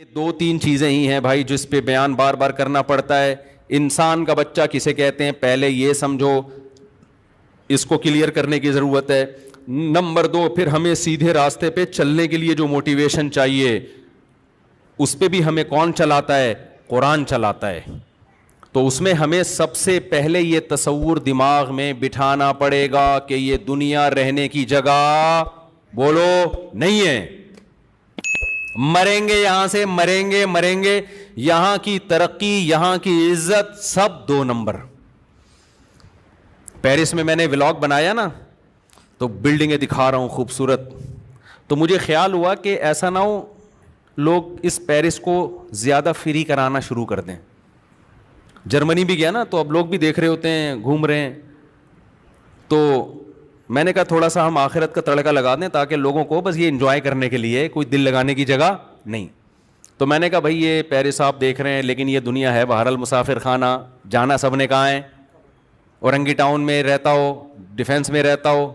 دو تین چیزیں ہی ہیں بھائی جس پہ بیان بار بار کرنا پڑتا ہے. انسان کا بچہ کسے کہتے ہیں پہلے یہ سمجھو, اس کو کلیئر کرنے کی ضرورت ہے. نمبر دو, پھر ہمیں سیدھے راستے پہ چلنے کے لیے جو موٹیویشن چاہیے اس پہ بھی ہمیں کون چلاتا ہے؟ قرآن چلاتا ہے. تو اس میں ہمیں سب سے پہلے یہ تصور دماغ میں بٹھانا پڑے گا کہ یہ دنیا رہنے کی جگہ بولو نہیں ہے. مریں گے یہاں سے, مریں گے. یہاں کی ترقی, یہاں کی عزت سب 2 نمبر. پیرس میں میں نے ولاگ بنایا نا, تو بلڈنگیں دکھا رہا ہوں خوبصورت, تو مجھے خیال ہوا کہ ایسا نہ ہو لوگ اس پیرس کو زیادہ فری کرانا شروع کر دیں. جرمنی بھی گیا نا, تو اب لوگ بھی دیکھ رہے ہوتے ہیں, گھوم رہے ہیں, تو میں نے کہا تھوڑا سا ہم آخرت کا تڑکا لگا دیں تاکہ لوگوں کو بس یہ انجوائے کرنے کے لیے, کوئی دل لگانے کی جگہ نہیں. تو میں نے کہا بھائی یہ پیرس آپ دیکھ رہے ہیں لیکن یہ دنیا ہے بہرحال مسافر خانہ, جانا سب نے کہاں ہے. اورنگی ٹاؤن میں رہتا ہو, ڈیفینس میں رہتا ہو,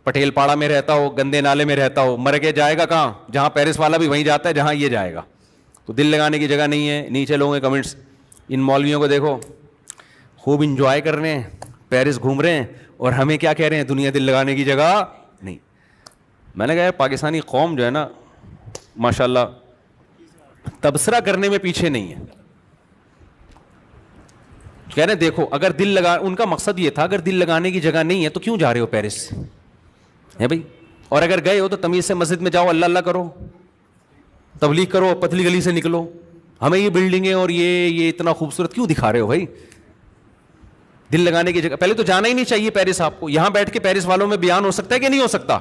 پٹیل پاڑا میں رہتا ہو, گندے نالے میں رہتا ہو, مر کے جائے گا کہاں؟ جہاں پیرس والا بھی وہیں جاتا ہے جہاں یہ جائے گا. تو دل لگانے کی جگہ نہیں ہے. نیچے لوگوں کے کمنٹس, ان مولویوں کو دیکھو خوب انجوائے کر رہے ہیں, پیرس گھوم رہے ہیں, اور ہمیں کیا کہہ رہے ہیں؟ دنیا دل لگانے کی جگہ نہیں. میں نے کہا پاکستانی قوم جو ہے نا ماشاءاللہ تبصرہ کرنے میں پیچھے نہیں ہے. کہہ رہے ہیں دیکھو اگر دل لگا, ان کا مقصد یہ تھا اگر دل لگانے کی جگہ نہیں ہے تو کیوں جا رہے ہو پیرس ہے بھائی. اور اگر گئے ہو تو تمیز سے مسجد میں جاؤ, اللہ اللہ کرو, تبلیغ کرو, پتلی گلی سے نکلو. ہمیں یہ بلڈنگیں اور یہ اتنا خوبصورت کیوں دکھا رہے ہو بھائی؟ دل لگانے کی جگہ پہلے تو جانا ہی نہیں چاہیے پیرس آپ کو. یہاں بیٹھ کے پیرس والوں میں بیان ہو سکتا ہے کہ نہیں ہو سکتا؟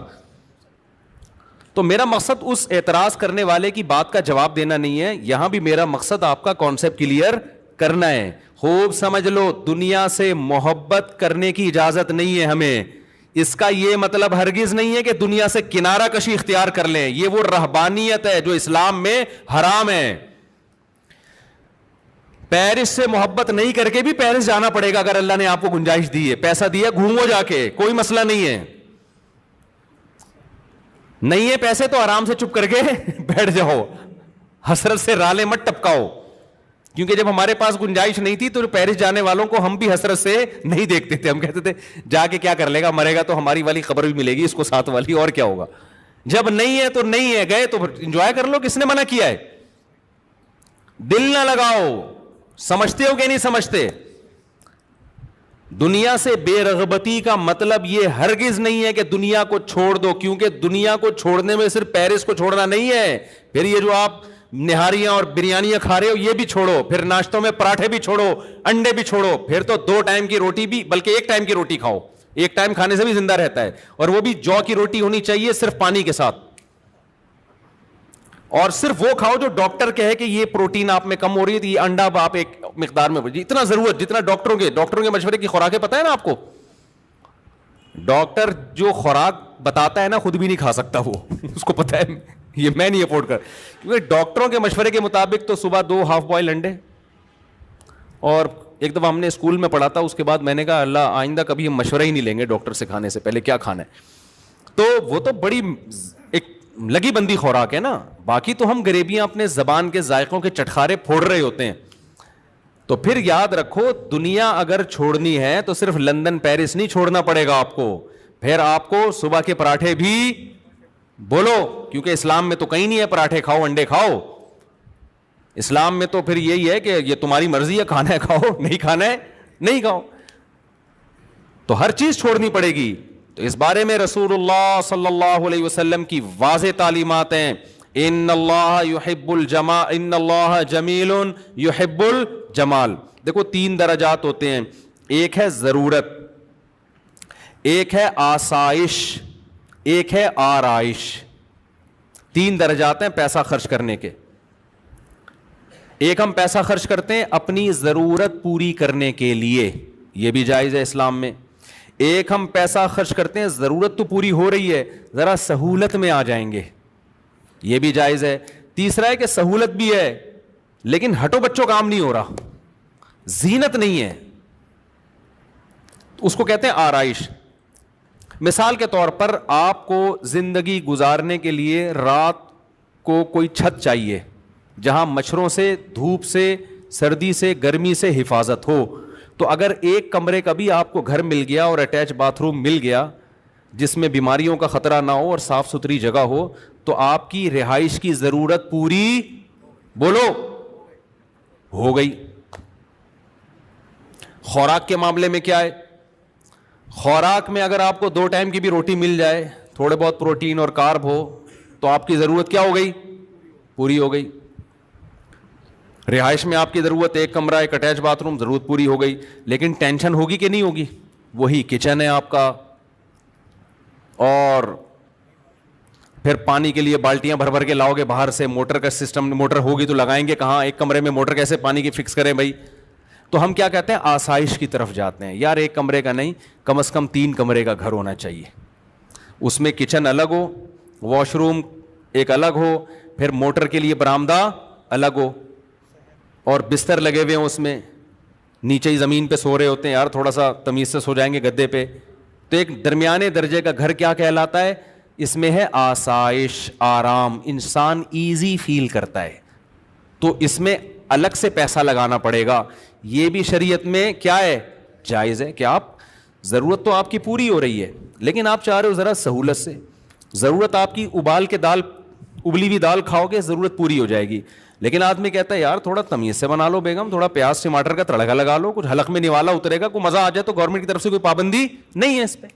تو میرا مقصد اس اعتراض کرنے والے کی بات کا جواب دینا نہیں ہے, یہاں بھی میرا مقصد آپ کا کانسیپٹ کلیئر کرنا ہے. خوب سمجھ لو, دنیا سے محبت کرنے کی اجازت نہیں ہے ہمیں. اس کا یہ مطلب ہرگز نہیں ہے کہ دنیا سے کنارہ کشی اختیار کر لیں. یہ وہ رہبانیت ہے جو اسلام میں حرام ہے. پیرس سے محبت نہیں کر کے بھی پیرس جانا پڑے گا اگر اللہ نے آپ کو گنجائش دی ہے, پیسہ دیا, گھومو جا کے, کوئی مسئلہ نہیں ہے. نہیں ہے پیسے تو آرام سے چپ کر کے بیٹھ جاؤ, حسرت سے رالے مت ٹپکاؤ. کیونکہ جب ہمارے پاس گنجائش نہیں تھی تو پیرس جانے والوں کو ہم بھی حسرت سے نہیں دیکھتے تھے. ہم کہتے تھے جا کے کیا کر لے گا, مرے گا تو ہماری والی خبر بھی ملے گی اس کو, ساتھ والی, اور کیا ہوگا. جب نہیں ہے تو نہیں ہے, گئے تو انجوائے کر لو. کس نے منع کیا ہے؟ دل نہ لگاؤ. سمجھتے ہو کہ نہیں سمجھتے؟ دنیا سے بے رغبتی کا مطلب یہ ہرگز نہیں ہے کہ دنیا کو چھوڑ دو, کیونکہ دنیا کو چھوڑنے میں صرف پیرس کو چھوڑنا نہیں ہے. پھر یہ جو آپ نہاریاں اور بریانیاں کھا رہے ہو یہ بھی چھوڑو, پھر ناشتوں میں پراٹھے بھی چھوڑو, انڈے بھی چھوڑو, پھر تو 2 ٹائم کی روٹی بھی, بلکہ 1 ٹائم کی روٹی کھاؤ. 1 ٹائم کھانے سے بھی زندہ رہتا ہے, اور وہ بھی جو کی روٹی ہونی چاہیے صرف پانی کے ساتھ. اور صرف وہ کھاؤ جو ڈاکٹر کہے کہ یہ پروٹین آپ میں کم ہو رہی ہے, تو یہ انڈا آپ ایک مقدار میں, اتنا ضرورت جتنا ڈاکٹروں کے مشورے کی خوراکیں پتہ ہے نا آپ کو. ڈاکٹر جو خوراک بتاتا ہے نا خود بھی نہیں کھا سکتا وہ, اس کو پتہ ہے یہ میں نہیں افورڈ کر, کیونکہ ڈاکٹروں کے مشورے کے مطابق تو صبح 2 ہاف بوائل انڈے. اور ایک دفعہ ہم نے اسکول میں پڑھا تھا, اس کے بعد میں نے کہا اللہ آئندہ کبھی ہم مشورہ ہی نہیں لیں گے ڈاکٹر سے کھانے سے پہلے کیا کھانا ہے. تو وہ تو بڑی ایک لگی بندی خوراک ہے نا. باقی تو ہم غریبیاں اپنے زبان کے ذائقوں کے چٹخارے پھوڑ رہے ہوتے ہیں. تو پھر یاد رکھو دنیا اگر چھوڑنی ہے تو صرف لندن پیرس نہیں چھوڑنا پڑے گا آپ کو, پھر آپ کو صبح کے پراٹھے بھی بولو, کیونکہ اسلام میں تو کہیں نہیں ہے پراٹھے کھاؤ انڈے کھاؤ. اسلام میں تو پھر یہی ہے کہ یہ تمہاری مرضی ہے, کھانا ہے کھاؤ, نہیں کھانا ہے نہیں کھاؤ. تو ہر چیز چھوڑنی پڑے گی. تو اس بارے میں رسول اللہ صلی اللہ علیہ وسلم کی واضح تعلیمات ہیں, ان اللہ یحب الجمال, ان اللہ جمیل یحب الجمال. دیکھو 3 درجات ہوتے ہیں, ایک ہے ضرورت, ایک ہے آسائش, ایک ہے آرائش. 3 درجات ہیں پیسہ خرچ کرنے کے. ایک ہم پیسہ خرچ کرتے ہیں اپنی ضرورت پوری کرنے کے لیے, یہ بھی جائز ہے اسلام میں. ایک ہم پیسہ خرچ کرتے ہیں ضرورت تو پوری ہو رہی ہے, ذرا سہولت میں آ جائیں گے, یہ بھی جائز ہے. تیسرا ہے کہ سہولت بھی ہے لیکن ہٹو بچوں کام نہیں ہو رہا, زینت نہیں ہے, اس کو کہتے ہیں آرائش. مثال کے طور پر آپ کو زندگی گزارنے کے لیے رات کو کوئی چھت چاہیے, جہاں مچھروں سے, دھوپ سے, سردی سے, گرمی سے حفاظت ہو. تو اگر ایک کمرے کا بھی آپ کو گھر مل گیا اور اٹیچ باتھ روم مل گیا جس میں بیماریوں کا خطرہ نہ ہو اور صاف ستھری جگہ ہو, تو آپ کی رہائش کی ضرورت پوری, بولو, ہو گئی. خوراک کے معاملے میں کیا ہے؟ خوراک میں اگر آپ کو 2 ٹائم کی بھی روٹی مل جائے, تھوڑے بہت پروٹین اور کارب ہو, تو آپ کی ضرورت کیا ہو گئی؟ پوری ہو گئی. رہائش میں آپ کی ضرورت 1 کمرہ, 1 اٹیچ باتھ روم, ضرورت پوری ہو گئی. لیکن ٹینشن ہوگی کہ نہیں ہوگی؟ وہی کچن ہے آپ کا, اور پھر پانی کے لیے بالٹیاں بھر بھر کے لاؤ گے باہر سے, موٹر کا سسٹم, موٹر ہوگی تو لگائیں گے کہاں, ایک کمرے میں موٹر کیسے پانی کی فکس کریں بھائی. تو ہم کیا کہتے ہیں؟ آسائش کی طرف جاتے ہیں. یار 1 کمرے کا نہیں, کم از کم 3 کمرے کا گھر ہونا چاہیے. اس میں کچن الگ ہو, واش روم ایک الگ ہو, پھر موٹر کے لیے برآمدہ الگ ہو, اور بستر لگے ہوئے ہوں اس میں. نیچے ہی زمین پہ سو رہے ہوتے ہیں, یار تھوڑا سا تمیز سے سو جائیں گے گدے پہ. تو ایک درمیانے درجے کا گھر کیا کہلاتا ہے؟ اس میں ہے آسائش, آرام, انسان ایزی فیل کرتا ہے. تو اس میں الگ سے پیسہ لگانا پڑے گا. یہ بھی شریعت میں کیا ہے؟ جائز ہے کہ آپ, ضرورت تو آپ کی پوری ہو رہی ہے, لیکن آپ چاہ رہے ہو ذرا سہولت سے. ضرورت آپ کی ابال کے دال, ابلی ہوئی دال کھاؤ گے, ضرورت پوری ہو جائے گی. لیکن آدمی کہتا ہے یار تھوڑا تمیز سے بنا لو بیگم, تھوڑا پیاز ٹماٹر کا تڑکا لگا لو, کچھ حلق میں نوالا اترے گا, کوئی مزہ آ جائے. تو گورنمنٹ کی طرف سے کوئی پابندی نہیں ہے اس پہ.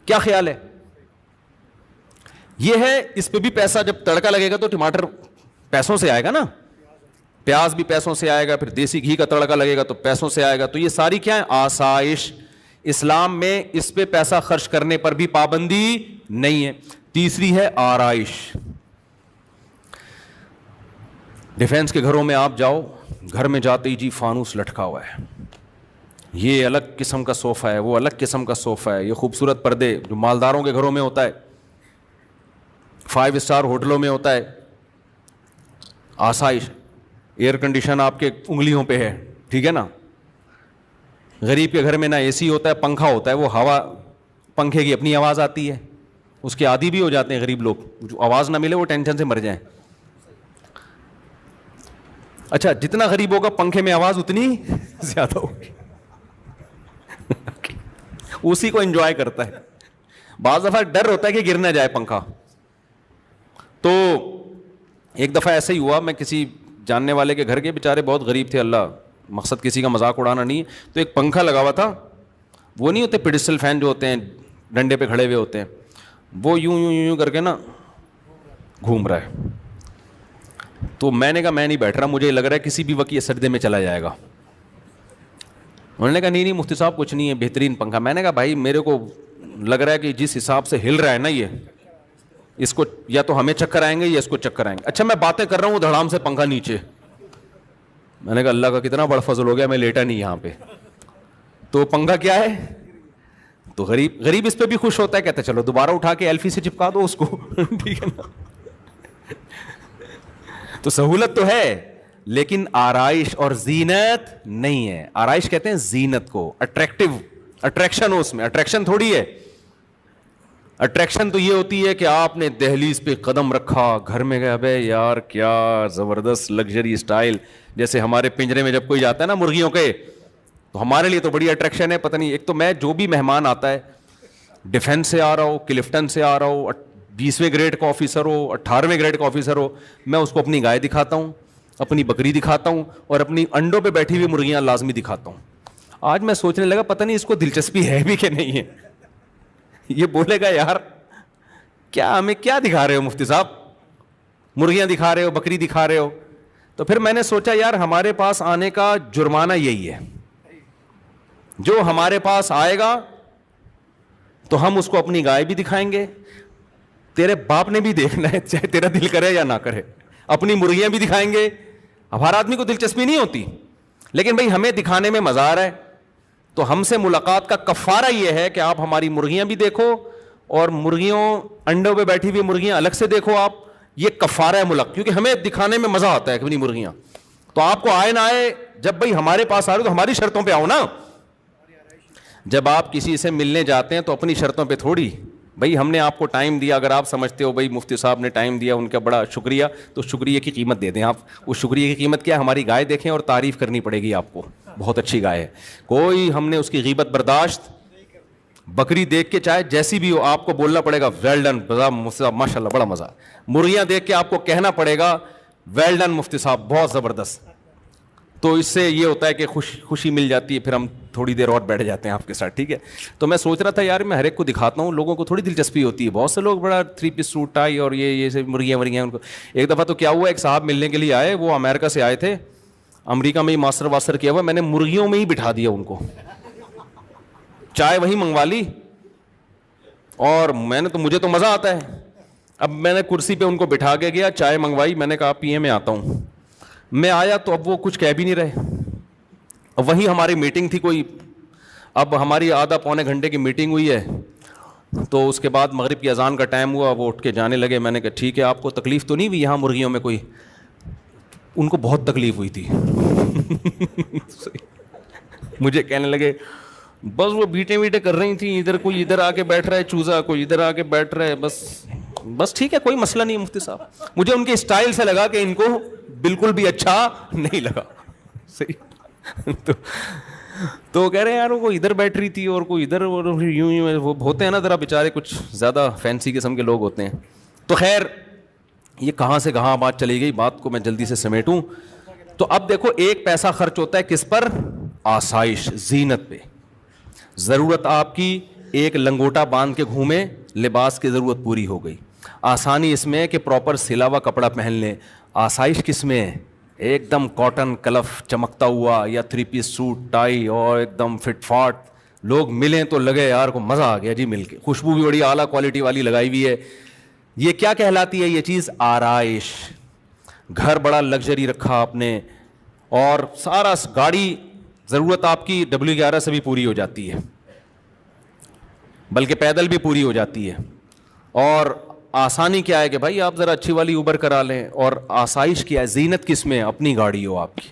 کیا خیال ہے؟ یہ ہے, اس پہ بھی پیسہ, جب تڑکا لگے گا تو ٹماٹر پیسوں سے آئے گا نا, پیاز بھی پیسوں سے آئے گا, پھر دیسی گھی کا تڑکا لگے گا تو پیسوں سے آئے گا. تو یہ ساری کیا ہے؟ آسائش. اسلام میں اس پہ پیسہ خرچ کرنے پر بھی پابندی نہیں ہے. تیسری ہے آرائش. ڈیفینس کے گھروں میں آپ جاؤ, گھر میں جاتے ہی جی فانوس لٹکا ہوا ہے, یہ الگ قسم کا صوفہ ہے, وہ الگ قسم کا صوفہ ہے, یہ خوبصورت پردے جو مالداروں کے گھروں میں ہوتا ہے, 5 اسٹار ہوٹلوں میں ہوتا ہے. آسائش, ایئر کنڈیشن آپ کے انگلیوں پہ ہے, ٹھیک ہے نا. غریب کے گھر میں نہ اے سی ہوتا ہے, پنکھا ہوتا ہے, وہ ہوا, پنکھے کی اپنی آواز آتی ہے. اس کے عادی بھی ہو جاتے ہیں غریب لوگ, جو آواز نہ ملے وہ ٹینشن سے مر جائیں. اچھا, جتنا غریب ہوگا پنکھے میں آواز اتنی زیادہ ہوگی. اسی کو انجوائے کرتا ہے. بعض دفعہ ڈر ہوتا ہے کہ گر نہ جائے پنکھا. تو ایک دفعہ ایسا ہی ہوا, میں کسی جاننے والے کے گھر کے, بیچارے بہت غریب تھے, اللہ, مقصد کسی کا مذاق اڑانا نہیں ہے. تو ایک پنکھا لگا ہوا تھا, وہ نہیں ہوتے پیڈسٹل فین جو ہوتے ہیں ڈنڈے پہ کھڑے ہوئے ہوتے ہیں, وہ یوں یوں یوں کر کے نا گھوم رہا ہے. تو میں نے کہا میں نہیں بیٹھ رہا, مجھے لگ رہا ہے کسی بھی وقت یہ سجدے میں چلا جائے گا. انہوں نے کہا نہیں مفتی صاحب کچھ نہیں ہے, بہترین پنکھا. میں نے کہا بھائی میرے کو لگ رہا ہے کہ جس حساب سے ہل رہا ہے نا یہ, اس کو یا تو ہمیں چکر آئیں گے یا اس کو چکر آئیں گے. اچھا میں باتیں کر رہا ہوں, دھڑام سے پنکھا نیچے. میں نے کہا اللہ کا کتنا بڑا فضل ہو گیا, میں لیٹا نہیں یہاں پہ. تو پنکھا کیا ہے, تو غریب اس پہ بھی خوش ہوتا ہے, کہتا ہے چلو دوبارہ اٹھا کے ایلفی سے چپکا دو اس کو. ٹھیک ہے نا. تو سہولت تو ہے, لیکن آرائش اور زینت نہیں ہے. آرائش کہتے ہیں زینت کو, اٹریکشن ہو اس میں. اٹریکشن تھوڑی ہے. اٹریکشن تو یہ ہوتی ہے کہ آپ نے دہلیز پہ قدم رکھا, گھر میں گئے, ابے یار کیا زبردست لگژری اسٹائل. جیسے ہمارے پنجرے میں جب کوئی جاتا ہے نا مرغیوں کے, تو ہمارے لیے تو بڑی اٹریکشن ہے. پتہ نہیں, ایک تو میں جو بھی مہمان آتا ہے, ڈیفینس سے آ رہا ہو, کلفٹن سے آ رہا ہو, 20ویں گریڈ کا آفیسر ہو, 18ویں گریڈ کا آفیسر ہو, میں اس کو اپنی گائے دکھاتا ہوں, اپنی بکری دکھاتا ہوں, اور اپنی انڈوں پہ بیٹھی ہوئی مرغیاں لازمی دکھاتا ہوں. آج میں سوچنے لگا پتہ نہیں اس کو دلچسپی ہے بھی کہ نہیں ہے. یہ بولے گا یار کیا ہمیں کیا دکھا رہے ہو مفتی صاحب, مرغیاں دکھا رہے ہو, بکری دکھا رہے ہو. تو پھر میں نے سوچا یار ہمارے پاس آنے کا جرمانہ یہی ہے, جو ہمارے پاس آئے گا تو ہم اس کو اپنی گائے بھی دکھائیں گے, تیرے باپ نے بھی دیکھنا ہے چاہے تیرا دل کرے یا نہ کرے, اپنی مرغیاں بھی دکھائیں گے. اب ہر آدمی کو دلچسپی نہیں ہوتی, لیکن بھائی ہمیں دکھانے میں مزہ آ رہا ہے, تو ہم سے ملاقات کا کفارہ یہ ہے کہ آپ ہماری مرغیاں بھی دیکھو, اور مرغیوں انڈوں پہ بیٹھی ہوئی مرغیاں الگ سے دیکھو آپ. یہ کفارہ ہے ملک, کیونکہ ہمیں دکھانے میں مزہ آتا ہے اپنی مرغیاں. تو آپ کو آئے نہ آئے, جب بھائی ہمارے پاس آ رہے تو ہماری شرطوں پہ آؤ نا. جب آپ کسی سے ملنے جاتے ہیں تو اپنی شرطوں پہ تھوڑی, بھائی ہم نے آپ کو ٹائم دیا, اگر آپ سمجھتے ہو بھائی مفتی صاحب نے ٹائم دیا, ان کا بڑا شکریہ, تو شکریہ کی قیمت دے دیں آپ. اس شکریہ کی قیمت کیا ہے؟ ہماری گائے دیکھیں اور تعریف کرنی پڑے گی آپ کو, بہت اچھی گائے ہے. کوئی ہم نے اس کی غیبت برداشت, بکری دیکھ کے چاہے جیسی بھی ہو آپ کو بولنا پڑے گا ویل ڈن ماشاء اللہ بڑا مزہ. مرغیاں دیکھ کے آپ کو کہنا پڑے گا ویل ڈن مفتی صاحب بہت زبردست. تو اس سے یہ ہوتا ہے کہ خوشی مل جاتی ہے, پھر ہم تھوڑی دیر اور بیٹھ جاتے ہیں آپ کے ساتھ, ٹھیک ہے. تو میں سوچ رہا تھا یار میں ہر ایک کو دکھاتا ہوں, لوگوں کو تھوڑی دلچسپی ہوتی ہے. بہت سے لوگ بڑا 3 پیس سوٹ ٹائی اور یہ سب مرغیاں ان کو. ایک دفعہ تو کیا ہوا, ایک صاحب ملنے کے لیے آئے, وہ امریکہ سے آئے تھے, امریکہ میں ہی ماسٹر واسٹر کیا ہوا, میں نے مرغیوں میں ہی بٹھا دیا ان کو, چائے وہیں منگوا لی, اور میں نے تو مجھے تو مزہ آتا ہے. اب میں نے کرسی پہ ان کو بٹھا کے گیا, چائے منگوائی, میں نے کہا پیے میں آتا ہوں. میں آیا تو اب وہ کچھ کہہ بھی نہیں رہے. اب وہیں ہماری میٹنگ تھی کوئی, اب ہماری آدھا پونے گھنٹے کی میٹنگ ہوئی ہے, تو اس کے بعد مغرب کی اذان کا ٹائم ہوا, وہ اٹھ کے جانے لگے. میں نے کہا ٹھیک ہے, آپ کو تکلیف تو نہیں ہوئی یہاں مرغیوں میں کوئی؟ ان کو بہت تکلیف ہوئی تھی. مجھے کہنے لگے بس وہ بیٹے کر رہی تھیں, ادھر کوئی ادھر آ کے بیٹھ رہا ہے چوزا, کوئی ادھر آ کے بیٹھ رہا ہے, بس ٹھیک ہے کوئی مسئلہ نہیں مفتی صاحب. مجھے ان کے اسٹائل سے لگا کہ ان کو بالکل بھی اچھا نہیں لگا. صحیح. تو کہہ رہے ہیں یار وہ ادھر بیٹھ رہی تھی اور کوئی ادھر, یوں وہ ہوتے ہیں نا ذرا بیچارے کچھ زیادہ فینسی قسم کے لوگ ہوتے ہیں. تو خیر یہ کہاں سے کہاں بات چلی گئی, بات کو میں جلدی سے سمیٹوں. تو اب دیکھو ایک پیسہ خرچ ہوتا ہے کس پر؟ آسائش, زینت پہ. ضرورت آپ کی ایک لنگوٹا باندھ کے گھومے, لباس کی ضرورت پوری ہو گئی. آسانی اس میں ہے کہ پراپر سلا ہوا کپڑا پہن لیں. آسائش کس میں ہے؟ ایک دم کاٹن کلف چمکتا ہوا, یا 3 پیس سوٹ ٹائی اور ایک دم فٹ فاٹ, لوگ ملیں تو لگے یار کو مزہ آ گیا جی مل کے, خوشبو بھی بڑی اعلیٰ کوالٹی والی لگائی ہوئی ہے. یہ کیا کہلاتی ہے یہ چیز؟ آرائش. گھر بڑا لگژری رکھا آپ نے, اور سارا گاڑی ضرورت آپ کی W11 سے بھی پوری ہو جاتی ہے, بلکہ پیدل بھی پوری ہو جاتی ہے. اور آسانی کیا ہے کہ بھائی آپ ذرا اچھی والی اوبر کرا لیں. اور آسائش کیا ہے؟ زینت کس میں؟ اپنی گاڑی ہو آپ کی,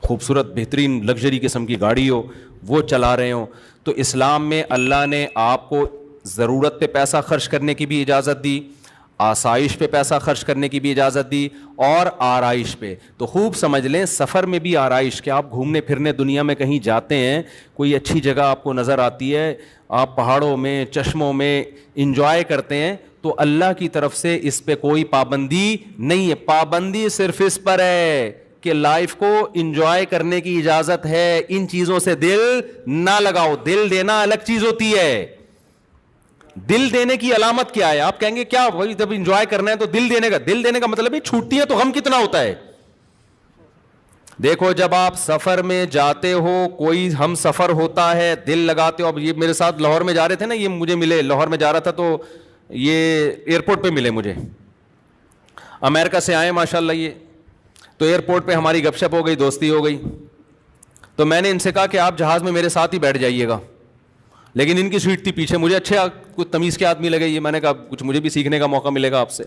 خوبصورت بہترین لگژری قسم کی گاڑی ہو, وہ چلا رہے ہوں. تو اسلام میں اللہ نے آپ کو ضرورت پہ پیسہ خرچ کرنے کی بھی اجازت دی, آسائش پہ پیسہ خرچ کرنے کی بھی اجازت دی, اور آرائش پہ. تو خوب سمجھ لیں سفر میں بھی آرائش, کہ آپ گھومنے پھرنے دنیا میں کہیں جاتے ہیں, کوئی اچھی جگہ آپ کو نظر آتی ہے, آپ پہاڑوں میں چشموں میں انجوائے کرتے ہیں, تو اللہ کی طرف سے اس پہ کوئی پابندی نہیں ہے. پابندی صرف اس پر ہے کہ لائف کو انجوائے کرنے کی اجازت ہے, ان چیزوں سے دل نہ لگاؤ. دل دینا الگ چیز ہوتی ہے. دل دینے کی علامت کیا ہے؟ آپ کہیں گے کیا وہی جب انجوائے کرنا ہے تو دل دینے کا مطلب ہے چھوٹتی ہے تو غم کتنا ہوتا ہے. دیکھو جب آپ سفر میں جاتے ہو, کوئی ہم سفر ہوتا ہے, دل لگاتے ہو. اب یہ میرے ساتھ لاہور میں جا رہے تھے نا, یہ مجھے ملے, لاہور میں جا رہا تھا تو یہ ایئرپورٹ پہ ملے مجھے, امریکہ سے آئے ماشاءاللہ. یہ تو ایئرپورٹ پہ ہماری گپ شپ ہو گئی, دوستی ہو گئی. تو میں نے ان سے کہا کہ آپ جہاز میں میرے ساتھ ہی بیٹھ جائیے گا, لیکن ان کی سیٹ تھی پیچھے. مجھے اچھے کچھ تمیز کے آدمی لگے یہ, میں نے کہا کچھ مجھے بھی سیکھنے کا موقع ملے گا آپ سے.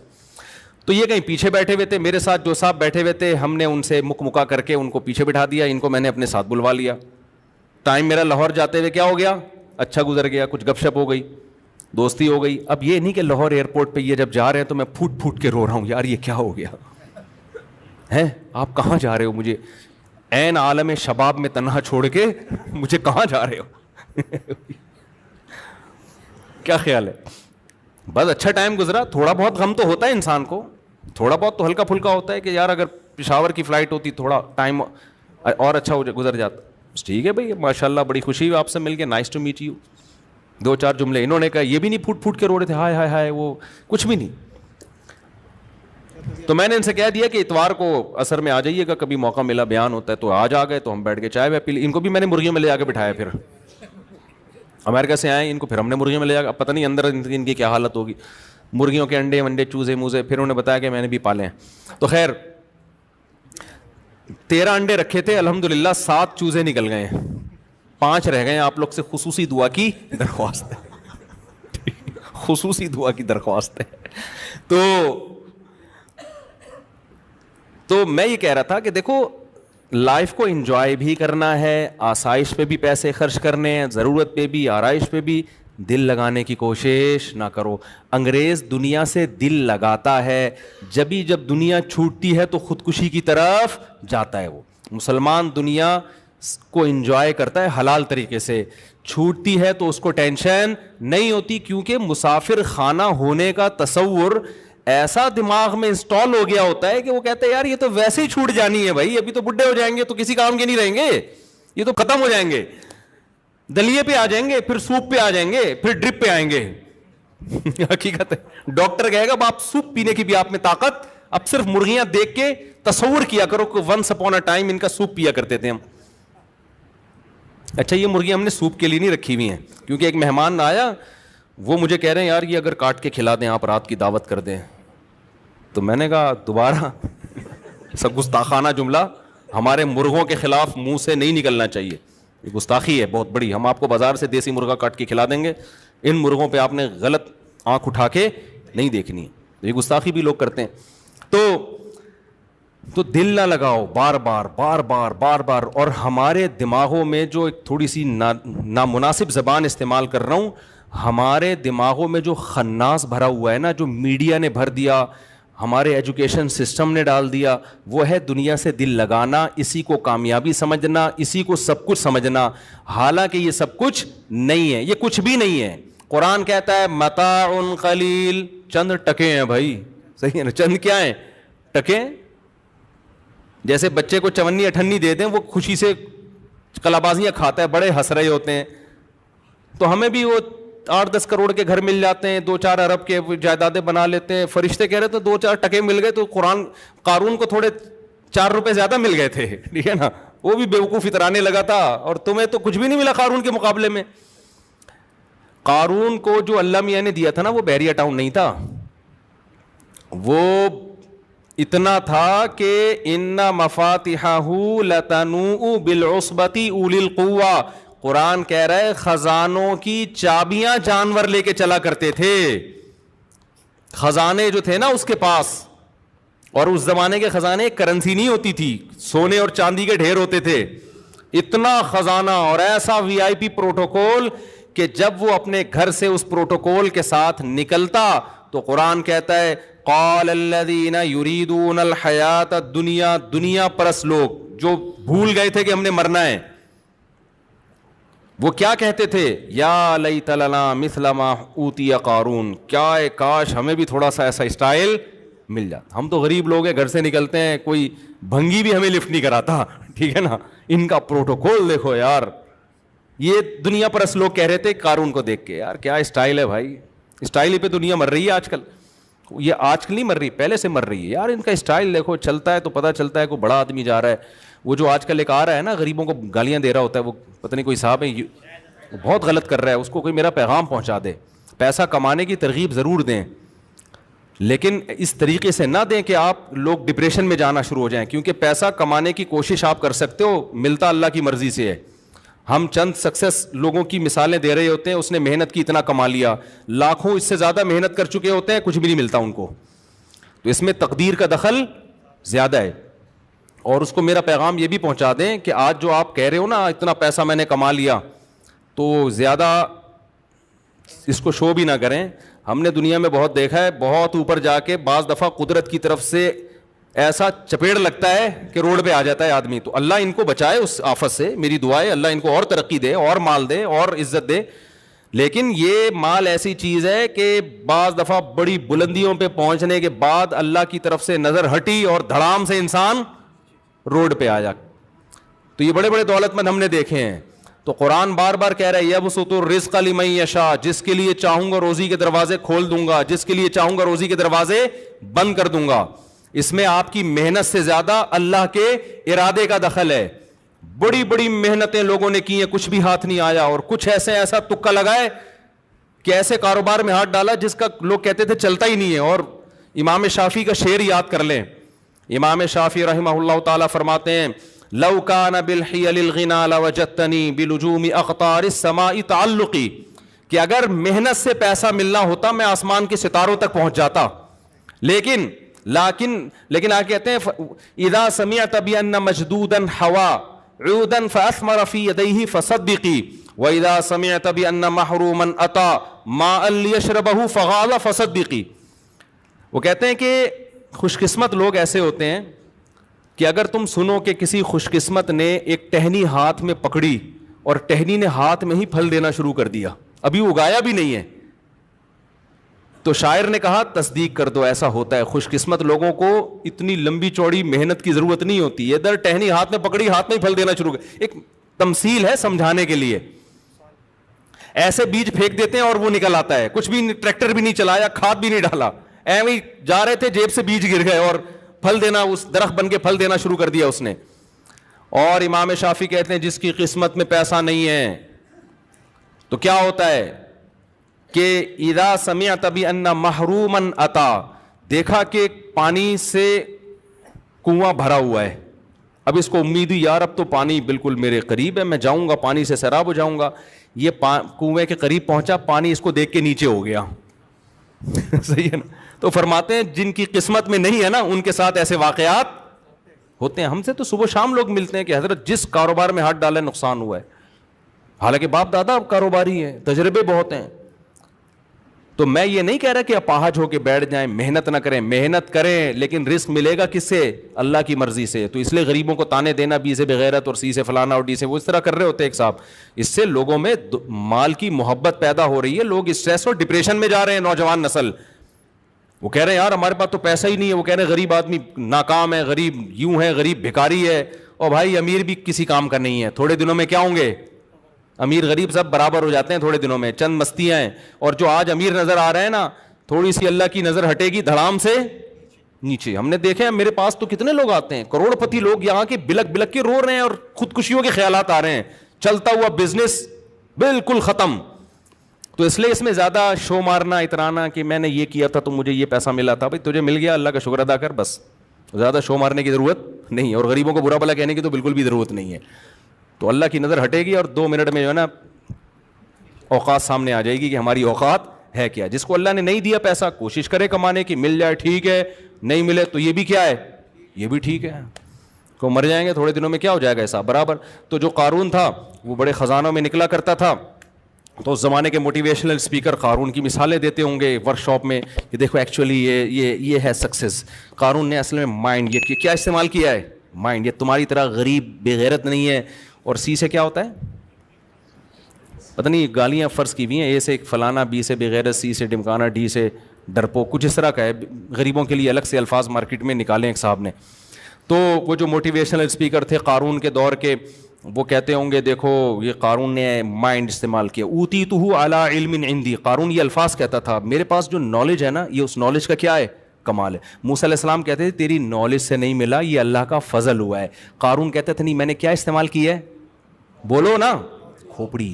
تو یہ کہیں پیچھے بیٹھے ہوئے تھے, میرے ساتھ جو صاحب بیٹھے ہوئے تھے ہم نے ان سے مکا کر کے ان کو پیچھے بٹھا دیا, ان کو میں نے اپنے ساتھ بلوا لیا. ٹائم میرا لاہور جاتے ہوئے کیا ہو گیا, اچھا گزر گیا, کچھ گپ شپ ہو گئی, دوستی ہو گئی. اب یہ نہیں کہ لاہور ایئرپورٹ پہ یہ جب جا رہے ہیں تو میں پھوٹ پھوٹ کے رو رہا ہوں یار یہ کیا ہو گیا ہے, آپ کہاں جا رہے ہو, مجھے عین عالم شباب میں تنہا چھوڑ کے مجھے کہاں جا رہے ہو. کیا خیال ہے؟ بس اچھا ٹائم گزرا. تھوڑا بہت غم تو ہوتا ہے انسان کو, تھوڑا بہت تو ہلکا پھلکا ہوتا ہے کہ یار اگر پشاور کی فلائٹ ہوتی تھوڑا ٹائم اور اچھا گزر جاتا. ٹھیک ہے بھائی ماشاءاللہ بڑی خوشی ہوئی آپ سے مل کے, نائس ٹو میٹ یو. 2-4 جملے انہوں نے کہا, یہ بھی نہیں پھوٹ پھوٹ کے رو رہے تھے ہائے ہائے ہائے, وہ کچھ بھی نہیں. تو میں نے ان سے کہہ دیا کہ اتوار کو عصر میں آ جائیے گا, کبھی موقع ملا بیان ہوتا ہے. تو آج آ گئے, تو ہم بیٹھ کے چائے وائے پی لی. ان کو بھی میں نے مرغیوں میں لے جا کے بٹھایا, پھر امریکہ سے آئے ان کو پھر ہم نے مرغیوں میں لے جا کے, اب پتہ نہیں اندر ان کی کیا حالت ہوگی, مرغیوں کے انڈے ونڈے چوزے موزے. پھر انہوں نے بتایا کہ میں نے بھی پالے ہیں. تو خیر 13 انڈے رکھے تھے, الحمدللہ 7 چوزے نکل گئے ہیں, 5 رہ گئے ہیں. آپ لوگ سے خصوصی دعا کی درخواست ہے, خصوصی دعا کی درخواست ہے. تو میں یہ کہہ رہا تھا کہ دیکھو لائف کو انجوائے بھی کرنا ہے, آسائش پہ بھی پیسے خرچ کرنے ہیں, ضرورت پہ بھی, آرائش پہ بھی, دل لگانے کی کوشش نہ کرو. انگریز دنیا سے دل لگاتا ہے, جب دنیا چھوٹتی ہے تو خودکشی کی طرف جاتا ہے. وہ مسلمان دنیا کو انجوائے کرتا ہے حلال طریقے سے, چھوٹتی ہے تو اس کو ٹینشن نہیں ہوتی, کیونکہ مسافر خانہ ہونے کا تصور ایسا دماغ میں انسٹال ہو گیا ہوتا ہے کہ وہ کہتے ہیں یار یہ تو ویسے ہی چھوٹ جانی ہے بھائی, ابھی تو بڈھے ہو جائیں گے تو کسی کام کے نہیں رہیں گے, یہ تو ختم ہو جائیں گے, دلیے پہ آ جائیں گے, پھر سوپ پہ آ جائیں گے, پھر ڈرپ پہ آئیں گے. حقیقت ہے, ڈاکٹر کہے گا باپ سوپ پینے کی بھی آپ میں طاقت, اب صرف مرغیاں دیکھ کے تصور کیا کرو کہ ونس اپون اے ٹائم ان کا سوپ پیا کرتے تھے ہم. اچھا یہ مرغیاں ہم نے سوپ کے لیے نہیں رکھی ہوئی ہیں, کیونکہ ایک مہمان آیا, وہ مجھے کہہ رہے ہیں یار یہ اگر کاٹ کے کھلا دیں آپ, رات کی دعوت کر دیں. تو میں نے کہا دوبارہ سب گستاخانہ جملہ ہمارے مرغوں کے خلاف منہ سے نہیں نکلنا چاہیے, یہ گستاخی ہے بہت بڑی. ہم آپ کو بازار سے دیسی مرغا کاٹ کے کھلا دیں گے, ان مرغوں پہ آپ نے غلط آنکھ اٹھا کے نہیں دیکھنی ہے, یہ گستاخی بھی لوگ کرتے ہیں. تو دل نہ لگاؤ بار بار بار بار بار بار. اور ہمارے دماغوں میں جو ایک تھوڑی سی نامناسب زبان استعمال کر رہا ہوں, ہمارے دماغوں میں جو خناس بھرا ہوا ہے نا, جو میڈیا نے بھر دیا, ہمارے ایجوکیشن سسٹم نے ڈال دیا, وہ ہے دنیا سے دل لگانا, اسی کو کامیابی سمجھنا, اسی کو سب کچھ سمجھنا. حالانکہ یہ سب کچھ نہیں ہے, یہ کچھ بھی نہیں ہے. قرآن کہتا ہے متاع قلیل, چند ٹکے ہیں بھائی, صحیح ہے نا, چند کیا ہیں, ٹکے. جیسے بچے کو چونی اٹھنی دے دیں, وہ خوشی سے کلابازیاں کھاتا ہے, بڑے ہنس رہے ہوتے ہیں. تو ہمیں بھی وہ 8-10 کروڑ کے گھر مل جاتے ہیں, 2-4 ارب کے جائیدادیں بنا لیتے ہیں. فرشتے کہہ رہے تھے 2-4 ٹکے مل گئے, تو قارون کو تھوڑے 4 روپے زیادہ مل گئے تھے, ٹھیک ہے نا, وہ بھی بیوقوف اترانے لگا تھا, اور تمہیں تو کچھ بھی نہیں ملا قارون کے مقابلے میں. قارون کو جو اللہ میاں نے دیا تھا نا, وہ بحریہ ٹاؤن نہیں تھا, وہ اتنا تھا کہ ان مفاتحہ لتنوء بالعصبۃ اولی القوہ. قرآن کہہ رہا ہے خزانوں کی چابیاں جانور لے کے چلا کرتے تھے. خزانے جو تھے نا اس کے پاس, اور اس زمانے کے خزانے کرنسی نہیں ہوتی تھی, سونے اور چاندی کے ڈھیر ہوتے تھے. اتنا خزانہ اور ایسا وی آئی پی پروٹوکول کہ جب وہ اپنے گھر سے اس پروٹوکول کے ساتھ نکلتا تو قرآن کہتا ہے قال الذین یریدون الحیات الدنیا, دنیا پرست لوگ جو بھول گئے تھے کہ ہم نے مرنا ہے, وہ کیا کہتے تھے, یا لیت لنا مثل ما اوتی قارون, کیا کاش ہمیں بھی تھوڑا سا ایسا اسٹائل مل جاتا. ہم تو غریب لوگ ہیں, گھر سے نکلتے ہیں, کوئی بھنگی بھی ہمیں لفٹ نہیں کراتا, ٹھیک ہے نا. ان کا پروٹوکول دیکھو یار. یہ دنیا پرست لوگ کہہ رہے تھے قارون کو دیکھ کے, یار کیا اسٹائل ہے بھائی, اسٹائل ہی پہ دنیا مر رہی ہے آج کل. یہ آج کل نہیں مر رہی, پہلے سے مر رہی ہے یار. ان کا اسٹائل دیکھو, چلتا ہے تو پتہ چلتا ہے کوئی بڑا آدمی جا رہا ہے. وہ جو آج کل ایک آ رہا ہے نا, غریبوں کو گالیاں دے رہا ہوتا ہے, وہ پتہ نہیں کوئی صاحب ہے, بہت غلط کر رہا ہے, اس کو کوئی میرا پیغام پہنچا دے. پیسہ کمانے کی ترغیب ضرور دیں, لیکن اس طریقے سے نہ دیں کہ آپ لوگ ڈپریشن میں جانا شروع ہو جائیں, کیونکہ پیسہ کمانے کی کوشش آپ کر سکتے ہو, ملتا اللہ کی مرضی سے ہے. ہم چند سکسیس لوگوں کی مثالیں دے رہے ہوتے ہیں, اس نے محنت کی اتنا کما لیا, لاکھوں اس سے زیادہ محنت کر چکے ہوتے ہیں, کچھ بھی نہیں ملتا ان کو. تو اس میں تقدیر کا دخل زیادہ ہے. اور اس کو میرا پیغام یہ بھی پہنچا دیں کہ آج جو آپ کہہ رہے ہو نا اتنا پیسہ میں نے کما لیا, تو زیادہ اس کو شو بھی نہ کریں. ہم نے دنیا میں بہت دیکھا ہے, بہت اوپر جا کے بعض دفعہ قدرت کی طرف سے ایسا چپیڑ لگتا ہے کہ روڈ پہ آ جاتا ہے آدمی. تو اللہ ان کو بچائے اس آفت سے, میری دعا ہے اللہ ان کو اور ترقی دے, اور مال دے, اور عزت دے. لیکن یہ مال ایسی چیز ہے کہ بعض دفعہ بڑی بلندیوں پہ پہنچنے کے بعد اللہ کی طرف سے نظر ہٹی اور دھڑام سے انسان روڈ پہ آ جا. تو یہ بڑے بڑے دولت مند ہم نے دیکھے ہیں. تو قرآن بار بار کہہ رہا ہے یبسط الرزق لمن یشاء, جس کے لیے چاہوں گا روزی کے دروازے کھول دوں گا, جس کے لیے چاہوں گا روزی کے دروازے بند کر دوں گا. اس میں آپ کی محنت سے زیادہ اللہ کے ارادے کا دخل ہے. بڑی بڑی محنتیں لوگوں نے کی ہیں, کچھ بھی ہاتھ نہیں آیا, اور کچھ ایسا تکا لگائے کہ ایسے کاروبار میں ہاتھ ڈالا جس کا لوگ کہتے تھے چلتا ہی نہیں ہے. اور امام شافعی کا شعر یاد کر لیں. امام شافعی رحمہ اللہ تعالی فرماتے ہیں لو کان بالحیل الغنا لوجدتنی بلجوم اقطار السماء تعلقی, کہ اگر محنت سے پیسہ ملنا ہوتا میں آسمان کے ستاروں تک پہنچ جاتا. لیکن آگے کہتے ہیں اذا سمعت بان مجدودا حوا عودا فاثمر في يديه فصدقی, وَإِذَا سَمِعْتَ بِأَنَّ مَحْرُومًا أَتَى مَاءً لِيَشْرَبَهُ فَغَاضَ فَصَدِّقِي. وہ کہتے ہیں کہ خوش قسمت لوگ ایسے ہوتے ہیں کہ اگر تم سنو کہ کسی خوش قسمت نے ایک ٹہنی ہاتھ میں پکڑی اور ٹہنی نے ہاتھ میں ہی پھل دینا شروع کر دیا, ابھی اگایا بھی نہیں ہے, تو شاعر نے کہا تصدیق کر دو ایسا ہوتا ہے. خوش قسمت لوگوں کو اتنی لمبی چوڑی محنت کی ضرورت نہیں ہوتی, ادھر ٹہنی ہاتھ میں پکڑی, ہاتھ میں ہی پھل دینا شروع کر. ایک تمثیل ہے سمجھانے کے لیے. ایسے بیج پھینک دیتے ہیں اور وہ نکل آتا ہے, کچھ بھی, ٹریکٹر بھی نہیں چلایا, کھاد بھی نہیں ڈالا, ایویں ہی جا رہے تھے, جیب سے بیج گر گئے اور پھل دینا, اس درخت بن کے پھل دینا شروع کر دیا اس نے. اور امام شافعی کہتے ہیں جس کی قسمت میں پیسہ نہیں ہے تو کیا ہوتا ہے کہ اذا سمعت بان محروما اتا, دیکھا کہ پانی سے کنواں بھرا ہوا ہے, اب اس کو امید ہوئی یار اب تو پانی بالکل میرے قریب ہے, میں جاؤں گا پانی سے سیراب ہو جاؤں گا. یہ کنویں کے قریب پہنچا, پانی اس کو دیکھ کے نیچے ہو گیا. صحیح ہے نا. تو فرماتے ہیں جن کی قسمت میں نہیں ہے نا ان کے ساتھ ایسے واقعات ہوتے ہیں. ہم سے تو صبح شام لوگ ملتے ہیں کہ حضرت جس کاروبار میں ہاتھ ڈالا نقصان ہوا ہے, حالانکہ باپ دادا کاروباری ہیں, تجربے بہت ہیں. تو میں یہ نہیں کہہ رہا کہ اپاہج ہو کے بیٹھ جائیں, محنت نہ کریں, محنت کریں, لیکن رزق ملے گا کس سے؟ اللہ کی مرضی سے. تو اس لیے غریبوں کو تانے دینا, بی سے بغیرت اور سی سے فلانا اور ڈی سے, وہ اس طرح کر رہے ہوتے ہیں ایک صاحب, اس سے لوگوں میں مال کی محبت پیدا ہو رہی ہے, لوگ اسٹریس اور ڈپریشن میں جا رہے ہیں. نوجوان نسل وہ کہہ رہے ہیں یار ہمارے پاس تو پیسہ ہی نہیں ہے, وہ کہہ رہے ہیں غریب آدمی ناکام ہے, غریب یوں ہے, غریب بھکاری ہے. اور بھائی امیر بھی کسی کام کا نہیں ہے, تھوڑے دنوں میں کیا ہوں گے؟ امیر غریب سب برابر ہو جاتے ہیں تھوڑے دنوں میں, چند مستیاں ہیں. اور جو آج امیر نظر آ رہے ہیں نا, تھوڑی سی اللہ کی نظر ہٹے گی دھڑام سے نیچے. ہم نے دیکھے ہیں, میرے پاس تو کتنے لوگ آتے ہیں, کروڑ پتی لوگ یہاں کے, بلک بلک کے رو رہے ہیں اور خودکشیوں کے خیالات آ رہے ہیں, چلتا ہوا بزنس بالکل ختم. تو اس لیے اس میں زیادہ شو مارنا, اترانا کہ میں نے یہ کیا تھا تو مجھے یہ پیسہ ملا تھا, بھائی تجھے مل گیا اللہ کا شکر ادا کر, بس. زیادہ شو مارنے کی ضرورت نہیں ہے, اور غریبوں کو برا بھلا کہنے کی تو بالکل بھی ضرورت نہیں ہے. تو اللہ کی نظر ہٹے گی اور 2 منٹ میں جو ہے نا اوقات سامنے آ جائے گی کہ ہماری اوقات ہے کیا. جس کو اللہ نے نہیں دیا پیسہ کوشش کرے کمانے کی, مل جائے ٹھیک ہے, نہیں ملے تو یہ بھی کیا ہے, یہ بھی ٹھیک ہے. کو مر جائیں گے تھوڑے دنوں میں, کیا ہو جائے گا ایسا برابر. تو جو قارون تھا وہ بڑے خزانوں میں نکلا کرتا تھا, تو اس زمانے کے موٹیویشنل اسپیکر قارون کی مثالیں دیتے ہوں گے ورک شاپ میں کہ دیکھو ایکچولی یہ ہے سکسیس. قارون نے اصل میں مائنڈ, یہ کیا استعمال کیا ہے؟ مائنڈ. یہ تمہاری طرح غریب بے غیرت نہیں ہے. اور سی سے کیا ہوتا ہے پتہ نہیں, گالیاں فرض کی ہوئی ہیں, اے سے فلانا, بی سے بغیرت, سی سے ڈمکانا, ڈی سے ڈرپو, کچھ اس طرح کا ہے. غریبوں کے لیے الگ سے الفاظ مارکیٹ میں نکالے ایک صاحب نے. تو وہ جو موٹیویشنل اسپیکر تھے قارون کے دور کے, وہ کہتے ہوں گے دیکھو یہ قارون نے مائنڈ استعمال کیا. اوتیتہ علی علم عندی, قارون یہ الفاظ کہتا تھا میرے پاس جو نالج ہے نا, یہ اس نالج کا کیا ہے؟ کمال ہے. موسیٰ علیہ السلام کہتے تھے تیری نالج سے نہیں ملا, یہ اللہ کا فضل ہوا ہے. قارون کہتے تھے نہیں میں نے کیا استعمال کیا ہے؟ بولو نا, کھوپڑی.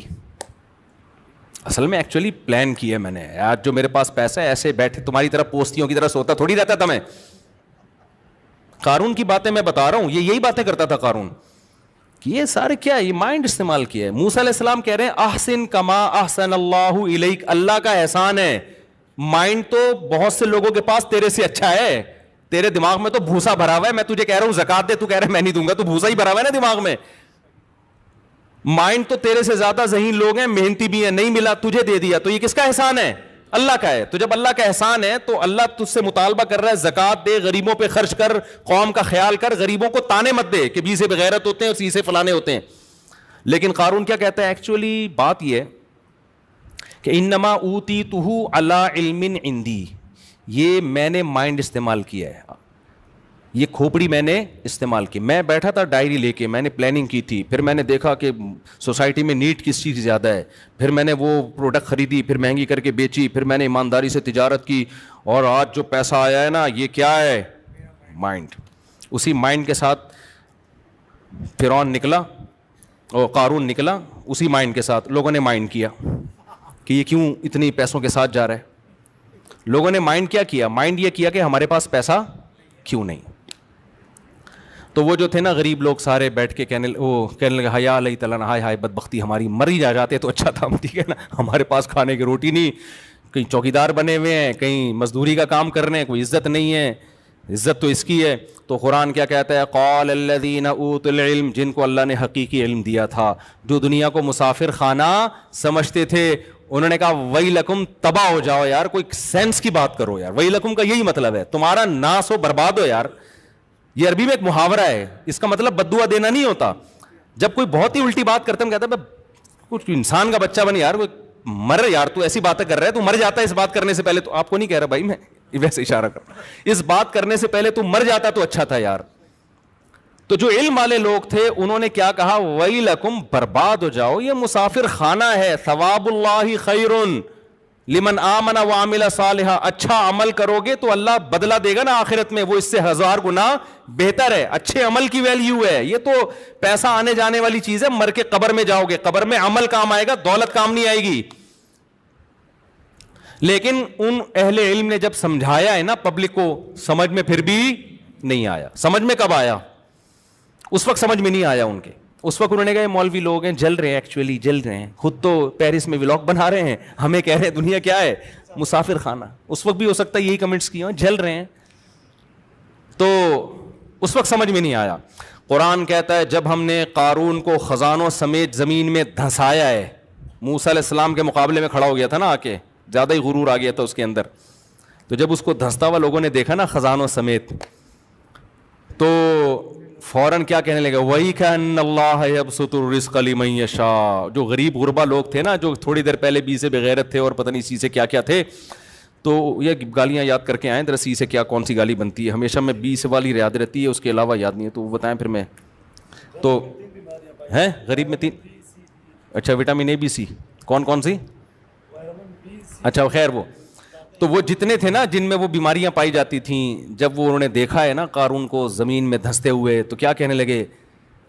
اصل میں ایکچولی پلان کی ہے میں نے, آج جو میرے پاس پیسہ ہے ایسے بیٹھے تمہاری طرح پوستیوں کی طرح سوتا تھوڑی رہتا تھا میں. قارون کی باتیں میں بتا رہا ہوں, یہ یہی باتیں کرتا تھا قارون. یہ سارے کیا ہے؟ یہ مائنڈ استعمال کیا ہے. موسیٰ علیہ السلام کہہ رہے ہیں احسن کما احسن اللہ الیک, اللہ کا احسان ہے. مائنڈ تو بہت سے لوگوں کے پاس تیرے سے اچھا ہے, تیرے دماغ میں تو بھوسا بھرا ہوا ہے. میں تجھے کہہ رہا ہوں زکات دے, تو کہہ رہا ہے میں نہیں دوں گا, تو بھوسا ہی بھرا ہوا ہے نا دماغ میں. مائنڈ تو تیرے سے زیادہ ذہین لوگ ہیں, محنتی بھی ہیں, نہیں ملا تجھے دے دیا, تو یہ کس کا احسان ہے؟ اللہ کا ہے. تو جب اللہ کا احسان ہے تو اللہ تجھ سے مطالبہ کر رہا ہے زکات دے, غریبوں پہ خرچ کر, قوم کا خیال کر, غریبوں کو تانے مت دے کہ بی سے بغیرت ہوتے ہیں اور سی سے فلانے ہوتے ہیں. لیکن قارون کیا کہتا ہے؟ ایکچولی بات یہ ہے کہ انما اوتیتہ علی علم عندی, یہ میں نے مائنڈ استعمال کیا ہے, یہ کھوپڑی میں نے استعمال کی. میں بیٹھا تھا ڈائری لے کے, میں نے پلاننگ کی تھی, پھر میں نے دیکھا کہ سوسائٹی میں نیڈ کس چیز زیادہ ہے, پھر میں نے وہ پروڈکٹ خریدی, پھر مہنگی کر کے بیچی, پھر میں نے ایمانداری سے تجارت کی, اور آج جو پیسہ آیا ہے نا یہ کیا ہے؟ مائنڈ. اسی مائنڈ کے ساتھ فرعون نکلا اور قارون نکلا, اسی مائنڈ کے ساتھ لوگوں نے مائنڈ کیا کہ یہ کیوں اتنی پیسوں کے ساتھ جا رہا ہے. لوگوں نے مائنڈ کیا کیا؟ مائنڈ یہ کیا کہ ہمارے پاس پیسہ کیوں نہیں. تو وہ جو تھے نا غریب لوگ سارے بیٹھ کے کہنے لگے حیا علیہ تعالیٰ, ہائے ہائے بدبختی ہماری, مر ہی جاتے تو اچھا تھا, ٹھیک ہے نا, ہمارے پاس کھانے کی روٹی نہیں, کہیں چوکیدار بنے ہوئے ہیں, کہیں مزدوری کا کام کر رہے ہیں, کوئی عزت نہیں ہے, عزت تو اس کی ہے. تو قرآن کیا کہتا ہے؟ قال الذین اوتوا العلم، جن کو اللہ نے حقیقی علم دیا تھا، جو دنیا کو مسافر خانہ سمجھتے تھے، انہوں نے کہا ویلکم، تباہ ہو جاؤ یار. کوئی سینس کی بات کرو یار. ویلکم کا یہی مطلب ہے تمہارا ناس ہو، برباد ہو یار. یہ عربی میں ایک محاورہ ہے، اس کا مطلب بد دعا دینا نہیں ہوتا. جب کوئی بہت ہی الٹی بات کرتا ہے، ہم کہتا ہے کچھ انسان کا بچہ بن یار، مر یار، تو ایسی باتیں کر رہا ہے، تو مر جاتا ہے اس بات کرنے سے پہلے. تو آپ کو نہیں کہہ رہا بھائی، میں ویسے اشارہ کر رہا ہوں، اس بات کرنے سے پہلے تو مر جاتا تو اچھا تھا یار. تو جو علم والے لوگ تھے انہوں نے کیا کہا؟ ویلکم، برباد ہو جاؤ، یہ مسافر خانہ ہے. ثواب اللہ خیر لمن آمن وعمل صالحا، اچھا عمل کرو گے تو اللہ بدلہ دے گا نا آخرت میں، وہ اس سے 1000 گنا بہتر ہے. اچھے عمل کی ویلیو ہے. یہ تو پیسہ آنے جانے والی چیز ہے، مر کے قبر میں جاؤ گے، قبر میں عمل کام آئے گا، دولت کام نہیں آئے گی. لیکن ان اہل علم نے جب سمجھایا ہے نا پبلک کو، سمجھ میں پھر بھی نہیں آیا. سمجھ میں کب آیا؟ اس وقت سمجھ میں نہیں آیا ان کے. اس وقت انہوں نے کہا یہ مولوی لوگ ہیں، جل رہے ہیں، ایکچولی جل رہے ہیں، خود تو پیرس میں ولاگ بنا رہے ہیں، ہمیں کہہ رہے ہیں دنیا کیا ہے؟ مسافر خانہ. اس وقت بھی ہو سکتا ہے یہی کمنٹس کیے ہوں، جل رہے ہیں. تو اس وقت سمجھ میں نہیں آیا. قرآن کہتا ہے جب ہم نے قارون کو خزانوں سمیت زمین میں دھنسایا ہے، موسیٰ علیہ السلام کے مقابلے میں کھڑا ہو گیا تھا نا، آ کے زیادہ ہی غرور آ گیا تھا اس کے اندر. تو جب اس کو دھنستا ہوا لوگوں نے دیکھا نا خزانوں سمیت، تو فوراً کیا کہنے لگا؟ وَإِكَأَنَّ اللَّهَ يَبْسُطُ الرِّزْقَ لِمَن يَشَاءُ. جو غریب غربا لوگ تھے نا، جو تھوڑی دیر پہلے بی سے بغیرت تھے اور پتہ نہیں سی سے کیا کیا تھے، تو یہ گالیاں یاد کر کے آئیں ذرا. سی سے کیا کون سی گالی بنتی ہے؟ ہمیشہ میں بی سے والی یاد رہتی ہے، اس کے علاوہ یاد نہیں ہے. تو وہ بتائیں پھر میں تو ہیں غریب میں 3. اچھا، وٹامن اے بی سی کون کون سی؟ اچھا خیر، وہ وہ جتنے تھے نا جن میں وہ بیماریاں پائی جاتی تھیں، جب وہ انہوں نے دیکھا ہے نا قارون کو زمین میں دھنستے ہوئے، تو کیا کہنے لگے؟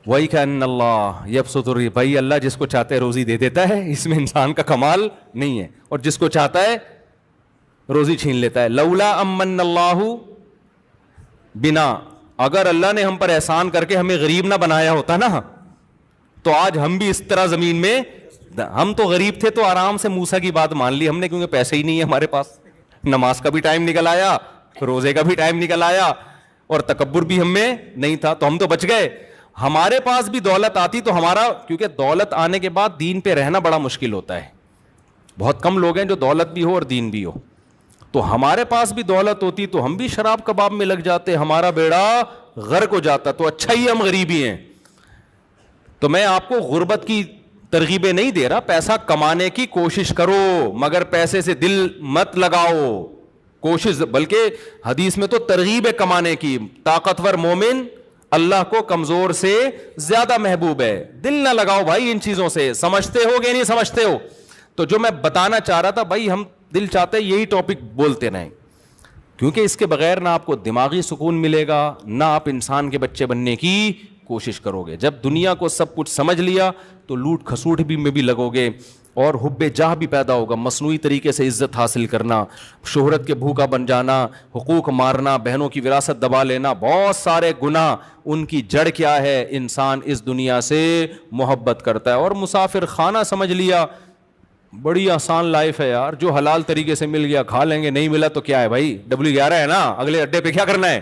وَإِكَأَنَّ اللَّهَ يَبْسُطُ الرِّزْقَ. بھائی اللہ جس کو چاہتا ہے روزی دے دیتا ہے، اس میں انسان کا کمال نہیں ہے، اور جس کو چاہتا ہے روزی چھین لیتا ہے. لولا امن اللہ بنا، اگر اللہ نے ہم پر احسان کر کے ہمیں غریب نہ بنایا ہوتا نا، تو آج ہم بھی اس طرح زمین میں. ہم تو غریب تھے تو آرام سے موسیٰ کی بات مان لی ہم نے، کیونکہ پیسے ہی نہیں ہے ہمارے پاس. نماز کا بھی ٹائم نکل آیا، روزے کا بھی ٹائم نکل آیا، اور تکبر بھی ہم میں نہیں تھا، تو ہم تو بچ گئے. ہمارے پاس بھی دولت آتی تو ہمارا، کیونکہ دولت آنے کے بعد دین پہ رہنا بڑا مشکل ہوتا ہے. بہت کم لوگ ہیں جو دولت بھی ہو اور دین بھی ہو. تو ہمارے پاس بھی دولت ہوتی تو ہم بھی شراب کباب میں لگ جاتے، ہمارا بیڑا غرق ہو جاتا. تو اچھا ہی ہم غریبی ہیں. تو میں آپ کو غربت کی ترغیبیں نہیں دے رہا، پیسہ کمانے کی کوشش کرو، مگر پیسے سے دل مت لگاؤ. کوشش، بلکہ حدیث میں تو ترغیب ہے کمانے کی. طاقتور مومن اللہ کو کمزور سے زیادہ محبوب ہے. دل نہ لگاؤ بھائی ان چیزوں سے. سمجھتے ہو کہ نہیں سمجھتے ہو؟ تو جو میں بتانا چاہ رہا تھا بھائی، ہم دل چاہتے یہی ٹاپک بولتے رہیں، کیونکہ اس کے بغیر نہ آپ کو دماغی سکون ملے گا، نہ آپ انسان کے بچے بننے کی کوشش کرو گے. جب دنیا کو سب کچھ سمجھ لیا تو لوٹ کھسوٹ بھی میں بھی لگو گے، اور حب جاہ بھی پیدا ہوگا. مصنوعی طریقے سے عزت حاصل کرنا، شہرت کے بھوکا بن جانا، حقوق مارنا، بہنوں کی وراثت دبا لینا، بہت سارے گناہ. ان کی جڑ کیا ہے؟ انسان اس دنیا سے محبت کرتا ہے. اور مسافر خانہ سمجھ لیا، بڑی آسان لائف ہے یار، جو حلال طریقے سے مل گیا کھا لیں گے، نہیں ملا تو کیا ہے بھائی، W11 ہے نا، اگلے اڈے پہ کیا کرنا ہے؟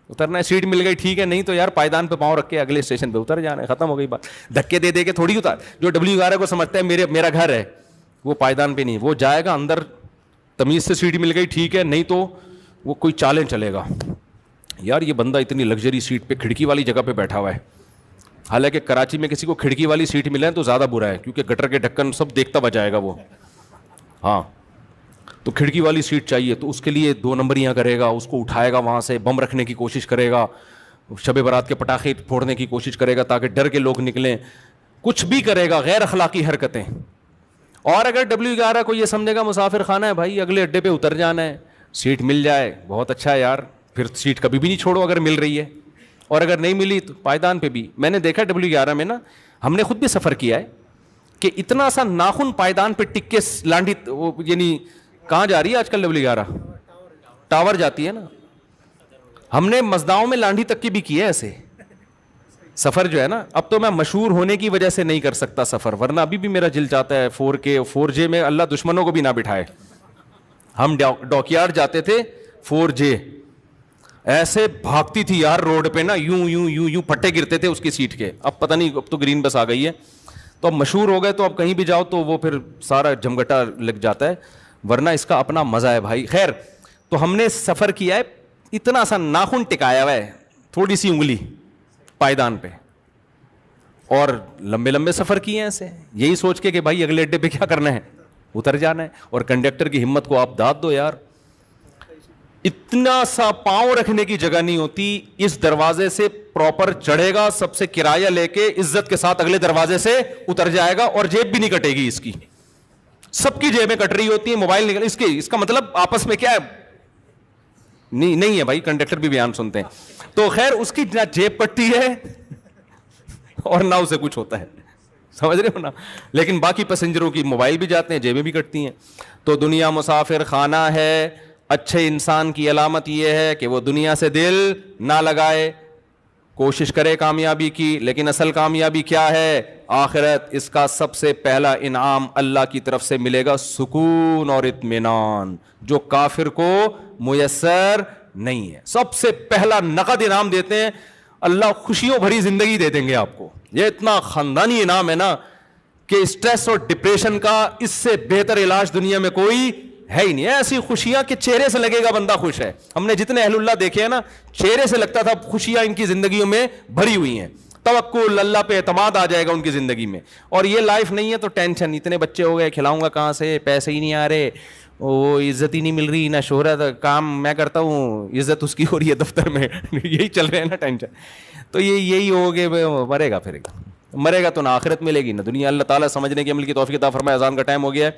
اترنا ہے. سیٹ مل گئی ٹھیک ہے، نہیں تو یار پائدان پہ پاؤں رکھ کے اگلے اسٹیشن پہ اتر جانا ہے، ختم ہو گئی بات. دھکے دے دے کے تھوڑی اتار. جو W11 کو سمجھتا ہے میرا گھر ہے، وہ پائدان پہ نہیں، وہ جائے گا اندر، تمیز سے سیٹ مل گئی ٹھیک ہے، نہیں تو وہ کوئی چالیں چلے گا. یار یہ بندہ اتنی لگژری سیٹ پہ کھڑکی والی جگہ پہ بیٹھا ہوا ہے. حالانکہ کراچی میں کسی کو کھڑکی والی سیٹ ملے تو زیادہ برا ہے، کیونکہ گٹر کے ڈھکن سب دیکھتا بجائے گا وہ. ہاں تو کھڑکی والی سیٹ چاہیے، تو اس کے لیے 2 نمبریاں کرے گا، اس کو اٹھائے گا، وہاں سے بم رکھنے کی کوشش کرے گا، شب برات کے پٹاخے پھوڑنے کی کوشش کرے گا تاکہ ڈر کے لوگ نکلیں، کچھ بھی کرے گا، غیر اخلاقی حرکتیں. اور اگر W11 کو یہ سمجھے گا مسافر خانہ ہے بھائی، اگلے اڈے پہ اتر جانا ہے، سیٹ مل جائے بہت اچھا ہے یار، پھر سیٹ کبھی بھی نہیں چھوڑو اگر مل رہی ہے، اور اگر نہیں ملی تو پائدان پہ بھی. میں نے دیکھا W11 میں نا، ہم نے خود بھی سفر کیا ہے، کہ اتنا سا ناخن پائدان پہ ٹک کے لانڈی، یعنی کہاں جا رہی ہے آج کل W11؟ ٹاور جاتی ہے نا. ہم نے مزداؤں میں لانڈی تک کی بھی کی ہے ایسے سفر جو ہے نا. اب تو میں مشہور ہونے کی وجہ سے نہیں کر سکتا سفر، ورنہ ابھی بھی میرا دل چاہتا ہے 4K 4J میں. اللہ دشمنوں کو بھی نہ بٹھائے. ہم ڈاک یارڈ جاتے تھے 4J، ایسے بھاگتی تھی یار روڈ پہ نا, یوں یوں یوں یوں پھٹے گرتے تھے اس کی سیٹ کے. اب پتہ نہیں, اب تو گرین بس آ گئی ہے تو اب مشہور ہو گئے, تو اب کہیں بھی جاؤ تو وہ پھر سارا جھمگٹا لگ جاتا ہے, ورنہ اس کا اپنا مزہ ہے بھائی. خیر, تو ہم نے سفر کیا ہے, اتنا سا ناخن ٹکایا ہوا ہے, تھوڑی سی انگلی پائیدان پہ, اور لمبے لمبے سفر کیے ہیں ایسے, یہی سوچ کے کہ بھائی اگلے اڈے پہ کیا کرنا ہے, اتر جانا ہے. اور کنڈکٹر کی ہمت کو آپ داد دو یار, اتنا سا پاؤں رکھنے کی جگہ نہیں ہوتی, اس دروازے سے پراپر چڑھے گا, سب سے کرایہ لے کے عزت کے ساتھ اگلے دروازے سے اتر جائے گا, اور جیب بھی نہیں کٹے گی اس کی, سب کی جیبیں کٹ رہی ہوتی ہیں, موبائل نکل اس کا مطلب آپس میں کیا ہے, نہیں ہے بھائی, کنڈکٹر بھی بیان سنتے ہیں. تو خیر, اس کی نہ جیب کٹتی ہے اور نہ اسے کچھ ہوتا ہے, سمجھ رہے ہو نا. لیکن باقی پیسنجروں کی موبائل بھی جاتے ہیں, جیبیں بھی کٹتی ہیں. تو دنیا مسافر خانہ ہے. اچھے انسان کی علامت یہ ہے کہ وہ دنیا سے دل نہ لگائے, کوشش کرے کامیابی کی, لیکن اصل کامیابی کیا ہے, آخرت. اس کا سب سے پہلا انعام اللہ کی طرف سے ملے گا سکون اور اطمینان, جو کافر کو میسر نہیں ہے. سب سے پہلا نقد انعام دیتے ہیں, اللہ خوشیوں بھری زندگی دے دیں گے آپ کو. یہ اتنا خاندانی انعام ہے نا کہ اسٹریس اور ڈپریشن کا اس سے بہتر علاج دنیا میں کوئی ہے ہی نہیں. ایسی خوشیاں کہ چہرے سے لگے گا بندہ خوش ہے. ہم نے جتنے اہل اللہ دیکھے ہیں نا, چہرے سے لگتا تھا خوشیاں ان کی زندگیوں میں بھری ہوئی ہیں, توکل اللہ پہ اعتماد آ جائے گا ان کی زندگی میں. اور یہ لائف نہیں ہے تو ٹینشن, اتنے بچے ہو گئے, کھلاؤں گا کہاں سے, پیسے ہی نہیں آ رہے, وہ عزت ہی نہیں مل رہی, نہ شہرت, کام میں کرتا ہوں عزت اس کی ہو رہی ہے دفتر میں. یہی چل رہے ہیں نا ٹینشن. تو یہی ہوگے, مرے گا پھر مرے گا تو نہ آخرت ملے گی نہ دنیا. اللہ تعالیٰ سمجھنے کی عمل کی توفیق عطا فرمائے. اذان کا ٹائم ہو گیا ہے.